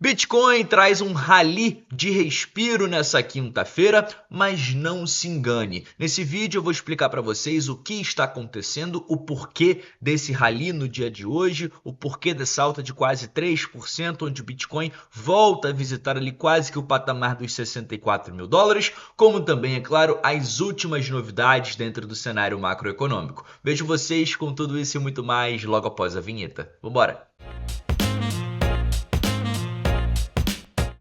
Bitcoin traz um rally de respiro nessa quinta-feira, mas não se engane. Nesse vídeo eu vou explicar para vocês o que está acontecendo, o porquê desse rally no dia de hoje, o porquê dessa alta de quase 3%, onde o Bitcoin volta a visitar ali quase que o patamar dos 64 mil dólares, como também, é claro, as últimas novidades dentro do cenário macroeconômico. Vejo vocês com tudo isso e muito mais logo após a vinheta. Vambora!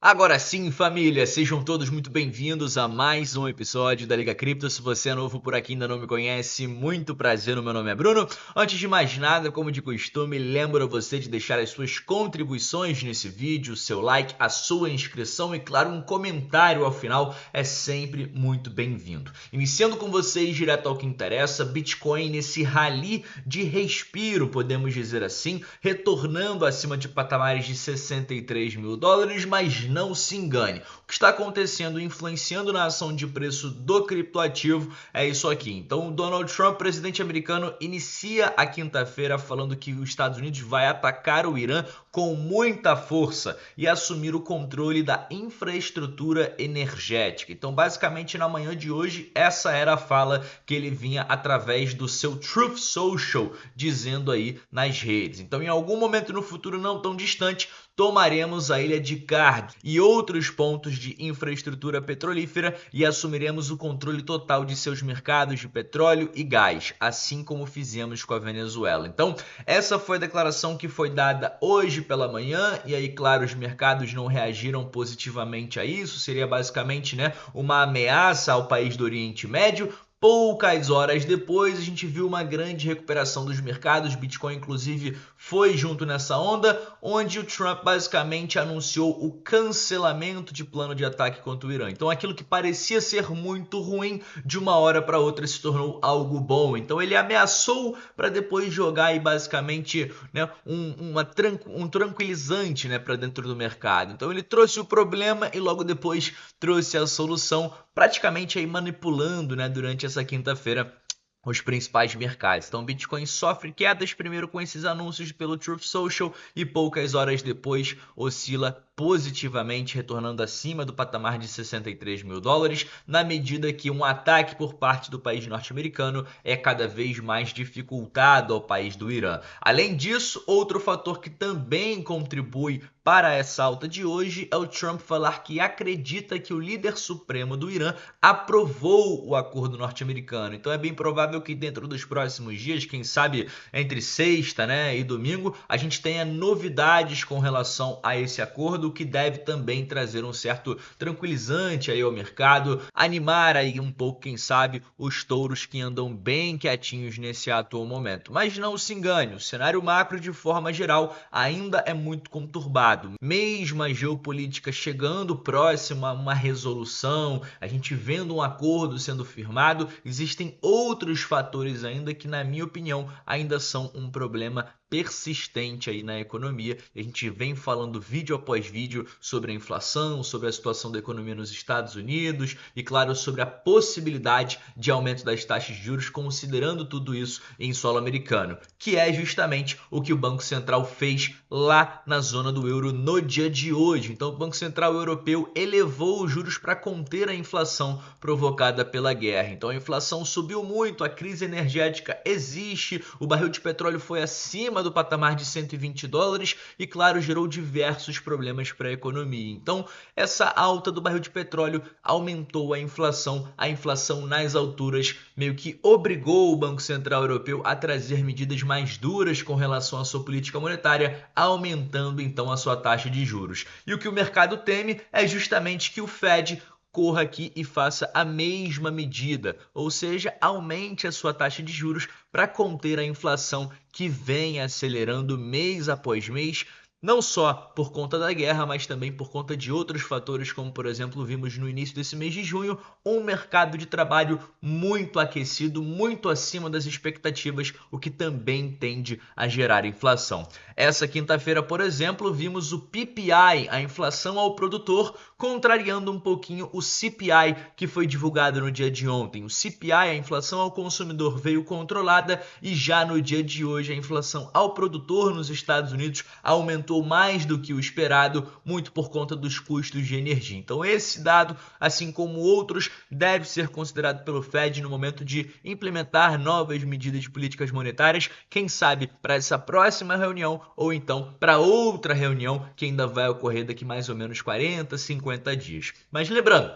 Agora sim, família, sejam todos muito bem-vindos a mais um episódio da Liga Cripto. Se você é novo por aqui e ainda não me conhece, muito prazer, meu nome é Bruno. Antes de mais nada, como de costume, lembro a você de deixar as suas contribuições nesse vídeo, seu like, a sua inscrição e, claro, um comentário ao final é sempre muito bem-vindo. Iniciando com vocês, direto ao que interessa, Bitcoin nesse rally de respiro, podemos dizer assim, retornando acima de patamares de 63 mil dólares, mas não se engane, o que está acontecendo, influenciando na ação de preço do criptoativo, é isso aqui. Então, o Donald Trump, presidente americano, inicia a quinta-feira falando que os Estados Unidos vai atacar o Irã com muita força e assumir o controle da infraestrutura energética. Então, basicamente, na manhã de hoje, essa era a fala que ele vinha através do seu Truth Social, dizendo aí nas redes. Então, em algum momento no futuro não tão distante, tomaremos a ilha de Card e outros pontos de infraestrutura petrolífera e assumiremos o controle total de seus mercados de petróleo e gás, assim como fizemos com a Venezuela. Então, essa foi a declaração que foi dada hoje pela manhã e aí, claro, os mercados não reagiram positivamente a isso. Seria basicamente, uma ameaça ao país do Oriente Médio. Poucas horas depois, a gente viu uma grande recuperação dos mercados. Bitcoin, inclusive, foi junto nessa onda, onde o Trump basicamente anunciou o cancelamento de plano de ataque contra o Irã. Então, aquilo que parecia ser muito ruim, de uma hora para outra se tornou algo bom. Então, ele ameaçou para depois jogar aí, basicamente, um tranquilizante, para dentro do mercado. Então, ele trouxe o problema e logo depois trouxe a solução, praticamente aí manipulando, durante essa quinta-feira os principais mercados. Então, o Bitcoin sofre quedas primeiro com esses anúncios pelo Truth Social e poucas horas depois oscila positivamente, retornando acima do patamar de 63 mil dólares, na medida que um ataque por parte do país norte-americano é cada vez mais dificultado ao país do Irã. Além disso, outro fator que também contribui para essa alta de hoje é o Trump falar que acredita que o líder supremo do Irã aprovou o acordo norte-americano. Então é bem provável que dentro dos próximos dias, quem sabe entre sexta, e domingo, a gente tenha novidades com relação a esse acordo, o que deve também trazer um certo tranquilizante aí ao mercado, animar aí um pouco, quem sabe, os touros que andam bem quietinhos nesse atual momento. Mas não se engane, o cenário macro de forma geral ainda é muito conturbado. Mesmo a geopolítica chegando próxima a uma resolução, a gente vendo um acordo sendo firmado, existem outros fatores ainda que, na minha opinião, ainda são um problema persistente aí na economia. A gente vem falando vídeo após vídeo sobre a inflação, sobre a situação da economia nos Estados Unidos e, claro, sobre a possibilidade de aumento das taxas de juros, considerando tudo isso em solo americano, que é justamente o que o Banco Central fez lá na zona do euro no dia de hoje. Então, o Banco Central Europeu elevou os juros para conter a inflação provocada pela guerra. Então, a inflação subiu muito, a crise energética existe, o barril de petróleo foi acima do patamar de 120 dólares e, claro, gerou diversos problemas para a economia. Então, essa alta do barril de petróleo aumentou a inflação nas alturas meio que obrigou o Banco Central Europeu a trazer medidas mais duras com relação à sua política monetária, aumentando então a sua taxa de juros. E o que o mercado teme é justamente que o Fed corra aqui e faça a mesma medida, ou seja, aumente a sua taxa de juros para conter a inflação que vem acelerando mês após mês, não só por conta da guerra, mas também por conta de outros fatores, como, por exemplo, vimos no início desse mês de junho, um mercado de trabalho muito aquecido, muito acima das expectativas, o que também tende a gerar inflação. Essa quinta-feira, por exemplo, vimos o PPI, a inflação ao produtor, contrariando um pouquinho o CPI, que foi divulgado no dia de ontem. O CPI, a inflação ao consumidor, veio controlada e já no dia de hoje a inflação ao produtor nos Estados Unidos aumentou tanto ou mais do que o esperado, muito por conta dos custos de energia. Então esse dado, assim como outros, deve ser considerado pelo Fed no momento de implementar novas medidas de políticas monetárias, quem sabe para essa próxima reunião ou então para outra reunião que ainda vai ocorrer daqui mais ou menos 40, 50 dias. Mas lembrando,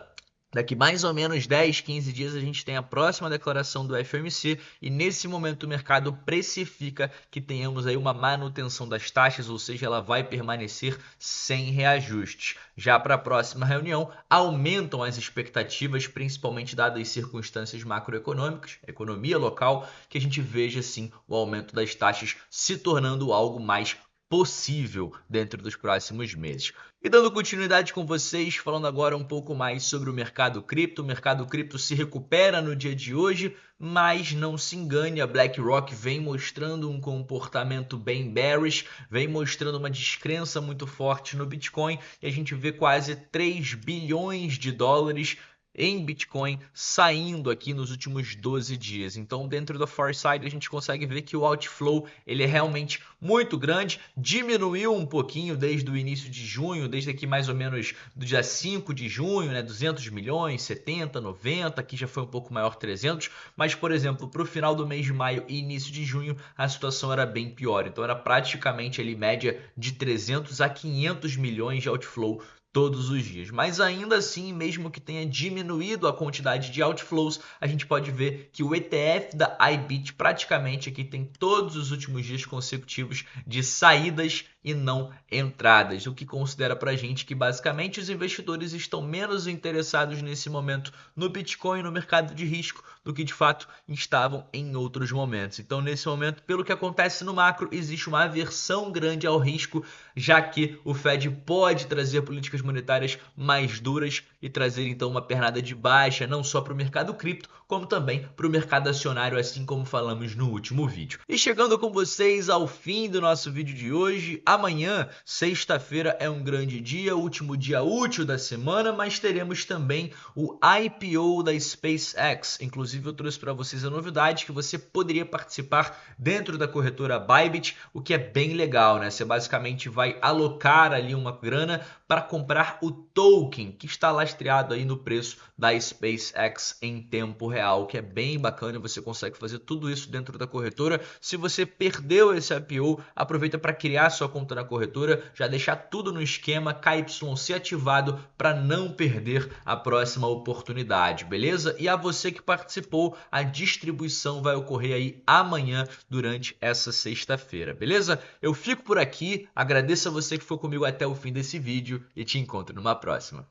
daqui mais ou menos 10, 15 dias a gente tem a próxima declaração do FOMC e nesse momento o mercado precifica que tenhamos aí uma manutenção das taxas, ou seja, ela vai permanecer sem reajustes. Já para a próxima reunião, aumentam as expectativas, principalmente dadas as circunstâncias macroeconômicas, economia local, que a gente veja sim o aumento das taxas se tornando algo mais possível dentro dos próximos meses. E dando continuidade com vocês, falando agora um pouco mais sobre o mercado cripto. O mercado cripto se recupera no dia de hoje, mas não se engane, a BlackRock vem mostrando um comportamento bem bearish, vem mostrando uma descrença muito forte no Bitcoin e a gente vê quase 3 bilhões de dólares em Bitcoin saindo aqui nos últimos 12 dias. Então, dentro da Foresight, a gente consegue ver que o outflow ele é realmente muito grande, diminuiu um pouquinho desde o início de junho, desde aqui mais ou menos do dia 5 de junho, né, 200 milhões, 70, 90, aqui já foi um pouco maior, 300, mas, por exemplo, para o final do mês de maio e início de junho, a situação era bem pior. Então, era praticamente ali média de 300 a 500 milhões de outflow todos os dias. Mas ainda assim, mesmo que tenha diminuído a quantidade de outflows, a gente pode ver que o ETF da IBIT praticamente aqui tem todos os últimos dias consecutivos de saídas e não entradas, o que considera para a gente que basicamente os investidores estão menos interessados nesse momento no Bitcoin, no mercado de risco, do que de fato estavam em outros momentos. Então, nesse momento, pelo que acontece no macro, existe uma aversão grande ao risco, já que o Fed pode trazer políticas monetárias mais duras e trazer então uma pernada de baixa, não só para o mercado cripto, como também para o mercado acionário, assim como falamos no último vídeo. E chegando com vocês ao fim do nosso vídeo de hoje, amanhã, sexta-feira, é um grande dia, último dia útil da semana, mas teremos também o IPO da SpaceX. Inclusive, eu trouxe para vocês a novidade que você poderia participar dentro da corretora Bybit, o que é bem legal, né? Você basicamente vai alocar ali uma grana para comprar o token que está lastreado aí no preço da SpaceX em tempo real, que é bem bacana, você consegue fazer tudo isso dentro da corretora. Se você perdeu esse IPO, aproveita para criar sua conta na corretora, já deixar tudo no esquema KYC ativado para não perder a próxima oportunidade, beleza? E a você que participou, a distribuição vai ocorrer aí amanhã durante essa sexta-feira, beleza? Eu fico por aqui, agradeço a você que foi comigo até o fim desse vídeo e te encontro numa próxima.